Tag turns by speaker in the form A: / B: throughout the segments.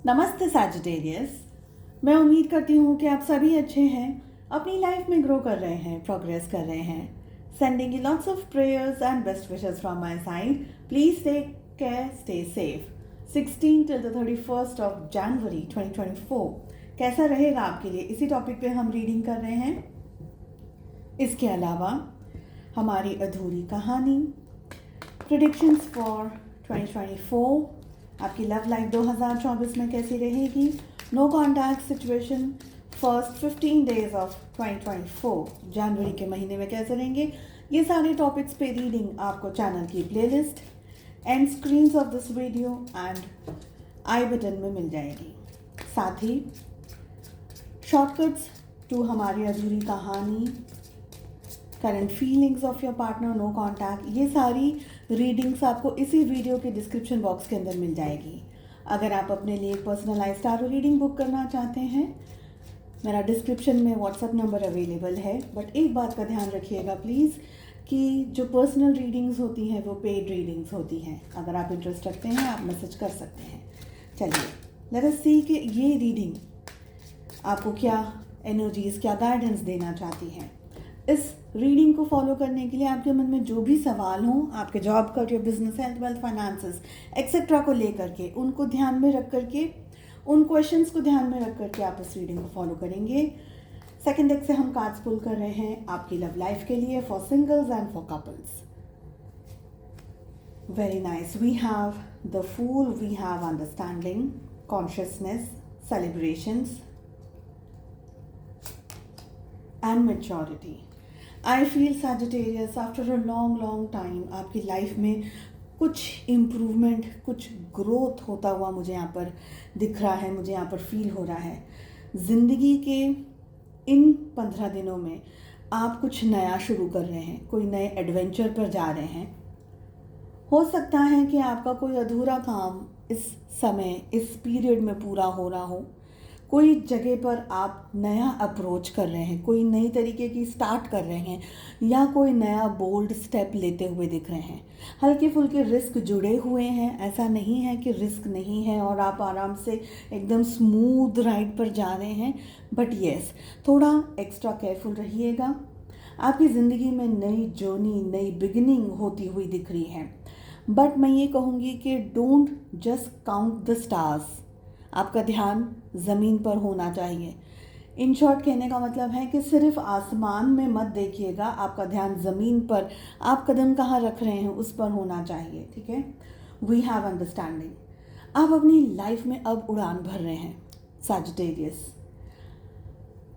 A: नमस्ते सैजिटेरियस। मैं उम्मीद करती हूँ कि आप सभी अच्छे हैं, अपनी लाइफ में ग्रो कर रहे हैं, प्रोग्रेस कर रहे हैं। Sending you lots of prayers and best wishes from my side. Please take care, stay safe. 16 till the 31st of January 2024 कैसा रहेगा आपके लिए, इसी टॉपिक पे हम रीडिंग कर रहे हैं। इसके अलावा हमारी अधूरी कहानी, प्रेडिक्शंस फॉर 2024, आपकी लव लाइफ 2024 में कैसी रहेगी, no contact situation first 15 days of 2024 जनवरी के महीने में कैसे रहेंगे, ये सारे टॉपिक्स पे रीडिंग आपको चैनल की playlist and screens of this video and I button में मिल जाएगी। साथ ही शॉर्टकट्स टू हमारी अधूरी कहानी, current feelings of your partner, no contact, ये सारी रीडिंग्स आपको इसी वीडियो के डिस्क्रिप्शन बॉक्स के अंदर मिल जाएगी। अगर आप अपने लिए एक पर्सनलाइज्ड टारो रीडिंग बुक करना चाहते हैं, मेरा डिस्क्रिप्शन में व्हाट्सएप नंबर अवेलेबल है। बट एक बात का ध्यान रखिएगा प्लीज़ कि जो पर्सनल रीडिंग्स होती हैं वो पेड रीडिंग्स होती हैं। अगर आप इंटरेस्ट रखते हैं आप मैसेज कर सकते हैं। चलिए लेट अस सी कि ये रीडिंग आपको क्या एनर्जीज़, क्या गाइडेंस देना चाहती हैं। इस रीडिंग को फॉलो करने के लिए आपके मन में जो भी सवाल हों, आपके job, career, business, health, wealth, finances etcetera को लेकर के, उनको ध्यान में रख करके, उन क्वेश्चंस को ध्यान में रख करके आप इस रीडिंग को फॉलो करेंगे। सेकंड डेक से हम कार्ड्स पुल कर रहे हैं आपकी लव लाइफ के लिए, for singles and for couples. Very nice. We have the fool, we have understanding, consciousness, celebrations and maturity. I feel Sagittarius after a long time आपकी लाइफ में कुछ इम्प्रूवमेंट, कुछ ग्रोथ होता हुआ मुझे यहाँ पर दिख रहा है, मुझे यहाँ पर फील हो रहा है। ज़िंदगी के इन 15 दिनों में आप कुछ नया शुरू कर रहे हैं, कोई नए एडवेंचर पर जा रहे हैं। हो सकता है कि आपका कोई अधूरा काम इस समय, इस पीरियड में पूरा हो रहा हो। कोई जगह पर आप नया अप्रोच कर रहे हैं, कोई नई तरीके की स्टार्ट कर रहे हैं, या कोई नया बोल्ड स्टेप लेते हुए दिख रहे हैं। हल्के फुल्के रिस्क जुड़े हुए हैं, ऐसा नहीं है कि रिस्क नहीं है और आप आराम से एकदम स्मूथ राइड पर जा रहे हैं। बट येस, थोड़ा एक्स्ट्रा केयरफुल रहिएगा। आपकी ज़िंदगी में नई जर्नी, नई बिगिनिंग होती हुई दिख रही है। बट मैं ये कहूँगी कि don't just count the stars. आपका ध्यान ज़मीन पर होना चाहिए। इन शॉर्ट कहने का मतलब है कि सिर्फ आसमान में मत देखिएगा, आपका ध्यान ज़मीन पर, आप कदम कहाँ रख रहे हैं उस पर होना चाहिए। ठीक है, वी हैव अंडरस्टैंडिंग। आप अपनी लाइफ में अब उड़ान भर रहे हैं सैजिटेरियस।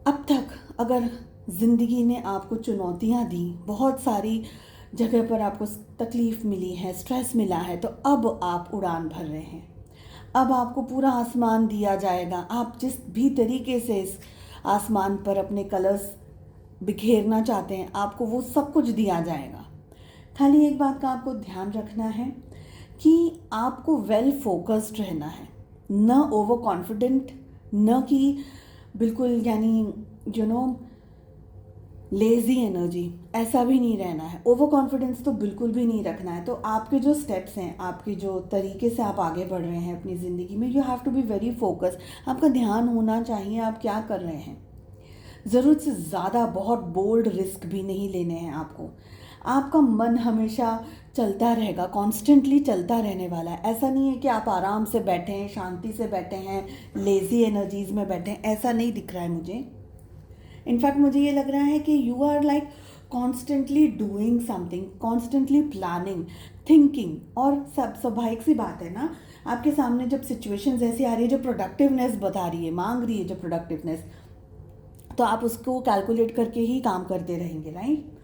A: अब तक अगर ज़िंदगी ने आपको चुनौतियाँ दी, बहुत सारी जगह पर आपको तकलीफ़ मिली है, स्ट्रेस मिला है, तो अब आप उड़ान भर रहे हैं। अब आपको पूरा आसमान दिया जाएगा। आप जिस भी तरीके से इस आसमान पर अपने कलर्स बिखेरना चाहते हैं, आपको वो सब कुछ दिया जाएगा। खाली एक बात का आपको ध्यान रखना है कि आपको वेल फोकस्ड रहना है, न ओवर कॉन्फिडेंट, न कि बिल्कुल यानी लेज़ी एनर्जी, ऐसा भी नहीं रहना है। ओवर कॉन्फिडेंस तो बिल्कुल भी नहीं रखना है। तो आपके जो स्टेप्स हैं, आपके जो तरीके से आप आगे बढ़ रहे हैं अपनी ज़िंदगी में, you have to be very focus. आपका ध्यान होना चाहिए आप क्या कर रहे हैं। ज़रूरत से ज़्यादा बहुत बोल्ड रिस्क भी नहीं लेने हैं आपको। आपका मन हमेशा चलता रहेगा, कॉन्स्टेंटली चलता रहने वाला है। ऐसा नहीं है कि आप आराम से बैठे हैं, शांति से बैठे हैं, लेज़ी एनर्जीज़ में बैठे हैं, ऐसा नहीं दिख रहा है मुझे। इनफैक्ट मुझे ये लग रहा है कि you are like constantly doing something, constantly planning, thinking. और सब स्वाभाविक सी बात है ना, आपके सामने जब सिचुएशंस ऐसी आ रही है जो प्रोडक्टिवनेस बता रही है, मांग रही है जो प्रोडक्टिवनेस, तो आप उसको कैलकुलेट करके ही काम करते रहेंगे, राइट।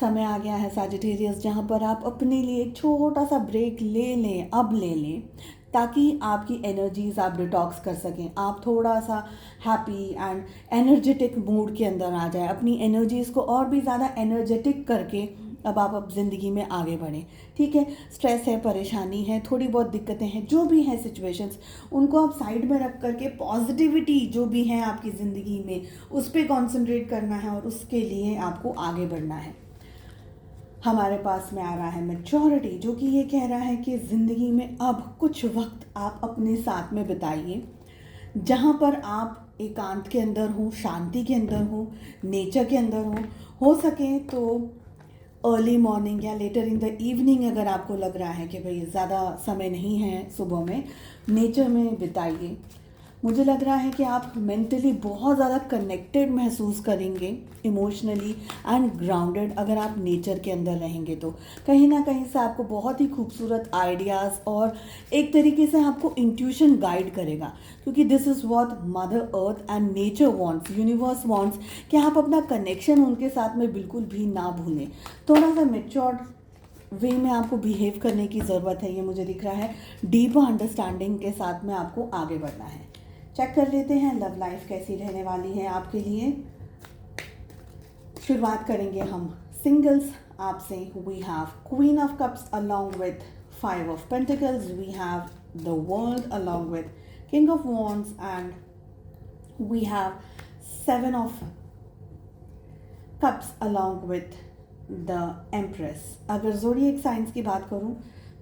A: समय आ गया है सैजिटेरियस जहाँ पर आप अपने लिए एक छोटा सा ब्रेक ले लें, अब ले लें, ताकि आपकी एनर्जीज़ आप डिटॉक्स कर सकें, आप थोड़ा सा हैप्पी एंड एनर्जेटिक मूड के अंदर आ जाए, अपनी एनर्जीज़ को और भी ज़्यादा एनर्जेटिक करके अब ज़िंदगी में आगे बढ़ें। ठीक है, स्ट्रेस है, परेशानी है, थोड़ी बहुत दिक्कतें हैं, जो भी हैं सिचुएशंस, उनको आप साइड में रख करके पॉजिटिविटी जो भी है आपकी ज़िंदगी में, उस पर कॉन्सेंट्रेट करना है और उसके लिए आपको आगे बढ़ना है। हमारे पास में आ रहा है मैच्योरिटी, जो कि ये कह रहा है कि ज़िंदगी में अब कुछ वक्त आप अपने साथ में बिताइए, जहाँ पर आप एकांत के अंदर हो, शांति के अंदर हो, नेचर के अंदर हो सके तो अर्ली मॉर्निंग या लेटर इन द इवनिंग, अगर आपको लग रहा है कि भाई ज़्यादा समय नहीं है सुबह में, नेचर में बिताइए। मुझे लग रहा है कि आप मेंटली बहुत ज़्यादा कनेक्टेड महसूस करेंगे, इमोशनली एंड ग्राउंडेड, अगर आप नेचर के अंदर रहेंगे तो कहीं ना कहीं से आपको बहुत ही खूबसूरत आइडियाज़ और एक तरीके से आपको इंट्यूशन गाइड करेगा, क्योंकि this is what mother earth and nature wants, universe wants, कि आप अपना कनेक्शन उनके साथ में बिल्कुल भी ना भूलें। थोड़ा सा मेच्योर्ड वे में आपको बिहेव करने की ज़रूरत है, ये मुझे दिख रहा है। डीप अंडरस्टैंडिंग के साथ में आपको आगे बढ़ना है। चेक कर लेते हैं लव लाइफ कैसी रहने वाली है आपके लिए। शुरुआत करेंगे हम सिंगल्स आपसे। We have queen of cups along with 5 of pentacles, we have the world along with king of wands and we have 7 of cups along with the empress. अगर ज़ोडिएक साइंस की बात करूं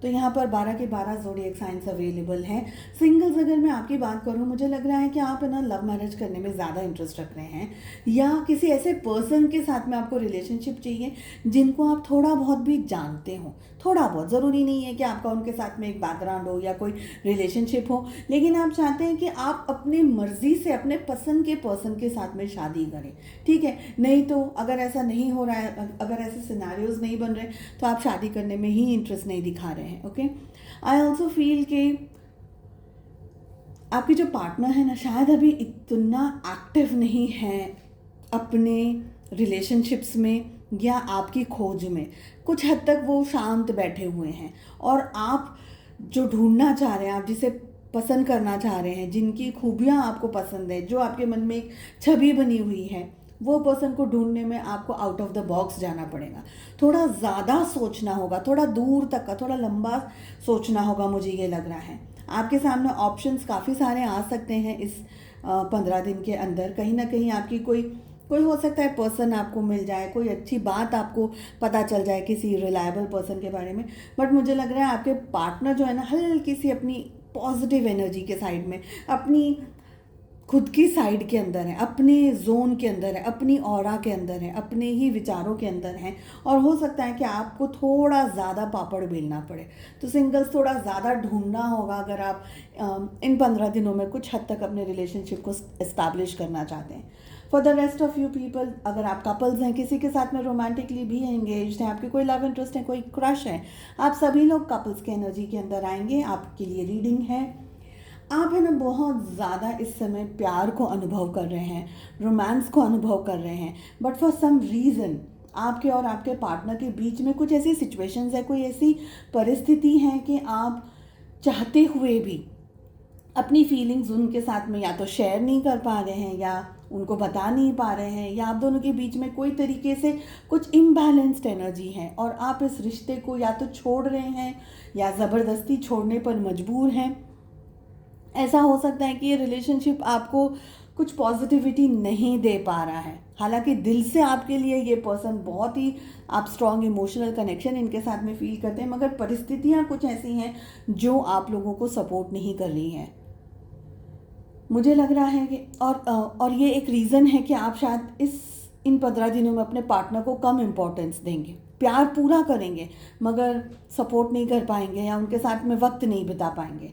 A: तो यहाँ पर 12 के 12 ज़ोडिएक साइंस अवेलेबल हैं। Singles अगर मैं आपकी बात करूँ, मुझे लग रहा है कि आप है ना लव मैरिज करने में ज़्यादा इंटरेस्ट रख रहे हैं, या किसी ऐसे पर्सन के साथ में आपको रिलेशनशिप चाहिए जिनको आप थोड़ा बहुत भी जानते हो। थोड़ा बहुत, ज़रूरी नहीं है कि आपका उनके साथ में एक बैकग्राउंड हो या कोई रिलेशनशिप हो, लेकिन आप चाहते हैं कि आप अपनी मर्ज़ी से अपने पसंद के पर्सन के साथ में शादी करें, ठीक है। नहीं तो अगर ऐसा नहीं हो रहा है, अगर ऐसे सिनेरियोज नहीं बन रहे, तो आप शादी करने में ही इंटरेस्ट नहीं दिखा रहे हैं। ओके, आई ऑल्सो फील कि आपकी जो पार्टनर है ना, शायद अभी इतना एक्टिव नहीं है अपने रिलेशनशिप्स में या आपकी खोज में। कुछ हद तक वो शांत बैठे हुए हैं, और आप जो ढूंढना चाह रहे हैं, आप जिसे पसंद करना चाह रहे हैं, जिनकी खूबियाँ आपको पसंद है, जो आपके मन में एक छवि बनी हुई है, वो पर्सन को ढूंढने में आपको आउट ऑफ द बॉक्स जाना पड़ेगा। थोड़ा ज़्यादा सोचना होगा, थोड़ा दूर तक का, थोड़ा लंबा सोचना होगा, मुझे ये लग रहा है। आपके सामने ऑप्शंस काफ़ी सारे आ सकते हैं इस 15 दिन के अंदर। कहीं ना कहीं आपकी कोई हो सकता है पर्सन आपको मिल जाए, कोई अच्छी बात आपको पता चल जाए किसी रिलायबल पर्सन के बारे में। बट मुझे लग रहा है आपके पार्टनर जो है ना, हल्की सी अपनी पॉजिटिव एनर्जी के साइड में, अपनी खुद की साइड के अंदर है, अपने जोन के अंदर है, अपनी ऑरा के अंदर है, अपने ही विचारों के अंदर हैं, और हो सकता है कि आपको थोड़ा ज़्यादा पापड़ बेलना पड़े। तो सिंगल्स थोड़ा ज़्यादा ढूंढना होगा अगर आप इन 15 दिनों में कुछ हद तक अपने रिलेशनशिप को इस्टेब्लिश करना चाहते हैं। For the rest of you people, अगर आप कपल्स हैं, किसी के साथ में रोमांटिकली भी एंगेज्ड हैं, आपके कोई लव इंटरेस्ट है, कोई क्रश है, आप सभी लोग कपल्स के एनर्जी के अंदर आएंगे। आपके लिए रीडिंग है। आप है ना बहुत ज़्यादा इस समय प्यार को अनुभव कर रहे हैं, रोमांस को अनुभव कर रहे हैं, बट फॉर सम रीज़न आपके और आपके पार्टनर के बीच में कुछ ऐसी सिचुएशंस है, कोई ऐसी परिस्थिति है कि आप चाहते हुए भी अपनी फीलिंग्स उनके साथ में या तो शेयर नहीं कर पा रहे हैं, या उनको बता नहीं पा रहे हैं, या आप दोनों के बीच में कोई तरीके से कुछ इम्बैलेंस्ड एनर्जी है, और आप इस रिश्ते को या तो छोड़ रहे हैं या ज़बरदस्ती छोड़ने पर मजबूर हैं। ऐसा हो सकता है कि ये रिलेशनशिप आपको कुछ पॉजिटिविटी नहीं दे पा रहा है। हालांकि दिल से आपके लिए ये पर्सन बहुत ही, आप स्ट्रॉन्ग इमोशनल कनेक्शन इनके साथ में फील करते हैं, मगर परिस्थितियाँ कुछ ऐसी हैं जो आप लोगों को सपोर्ट नहीं कर रही हैं। मुझे लग रहा है कि और ये एक रीज़न है कि आप शायद इन 15 दिनों में अपने पार्टनर को कम इम्पोर्टेंस देंगे, प्यार पूरा करेंगे मगर सपोर्ट नहीं कर पाएंगे, या उनके साथ में वक्त नहीं बिता पाएंगे।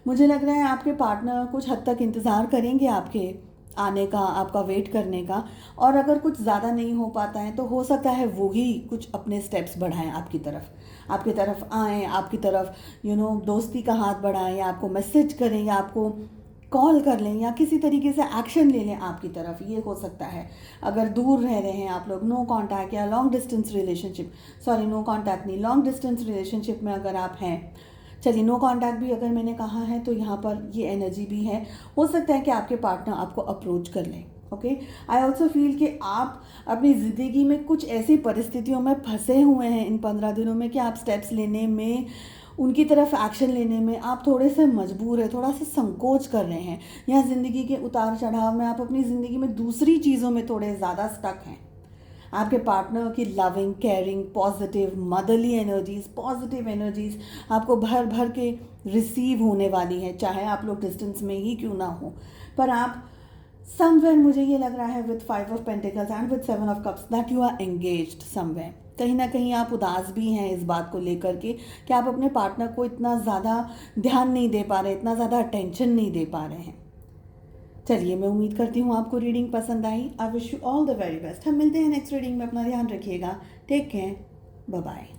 A: मुझे लग रहा है आपके पार्टनर कुछ हद तक इंतज़ार करेंगे आपके आने का, आपका वेट करने का, और अगर कुछ ज़्यादा नहीं हो पाता है तो हो सकता है वो ही कुछ अपने स्टेप्स बढ़ाएं आपकी तरफ आएँ, आपकी तरफ दोस्ती का हाथ बढ़ाएं, या आपको मैसेज करें, या आपको कॉल कर लें, या किसी तरीके से एक्शन ले लें आपकी तरफ। ये हो सकता है। अगर दूर रह रहे हैं आप लोग, नो कांटेक्ट या long distance relationship, sorry no contact नहीं, लॉन्ग डिस्टेंस रिलेशनशिप में अगर आप हैं, चलिए नो कांटेक्ट भी अगर मैंने कहा है तो यहाँ पर ये एनर्जी भी है। हो सकता है कि आपके पार्टनर आपको अप्रोच कर लें। ओके, आई ऑल्सो फील कि आप अपनी ज़िंदगी में कुछ ऐसी परिस्थितियों में फंसे हुए हैं इन 15 दिनों में कि आप स्टेप्स लेने में, उनकी तरफ एक्शन लेने में आप थोड़े से मजबूर हैं, थोड़ा सा संकोच कर रहे हैं, या ज़िंदगी के उतार चढ़ाव में आप अपनी ज़िंदगी में दूसरी चीज़ों में थोड़े ज़्यादा स्टक हैं। आपके पार्टनर की loving, caring, positive, motherly energies, positive energies आपको भर भर के रिसीव होने वाली है, चाहे आप लोग डिस्टेंस में ही क्यों ना हो। पर आप समवेयर, मुझे ये लग रहा है with 5 of pentacles and with 7 of cups, that you are engaged somewhere. कहीं ना कहीं आप उदास भी हैं इस बात को लेकर के कि आप अपने पार्टनर को इतना ज़्यादा ध्यान नहीं दे पा रहे, इतना ज़्यादा अटेंशन नहीं दे पा रहे हैं। चलिए, मैं उम्मीद करती हूँ आपको रीडिंग पसंद आई। I wish you all the very best. हम मिलते हैं नेक्स्ट रीडिंग में। अपना ध्यान रखिएगा। Take care. Bye bye.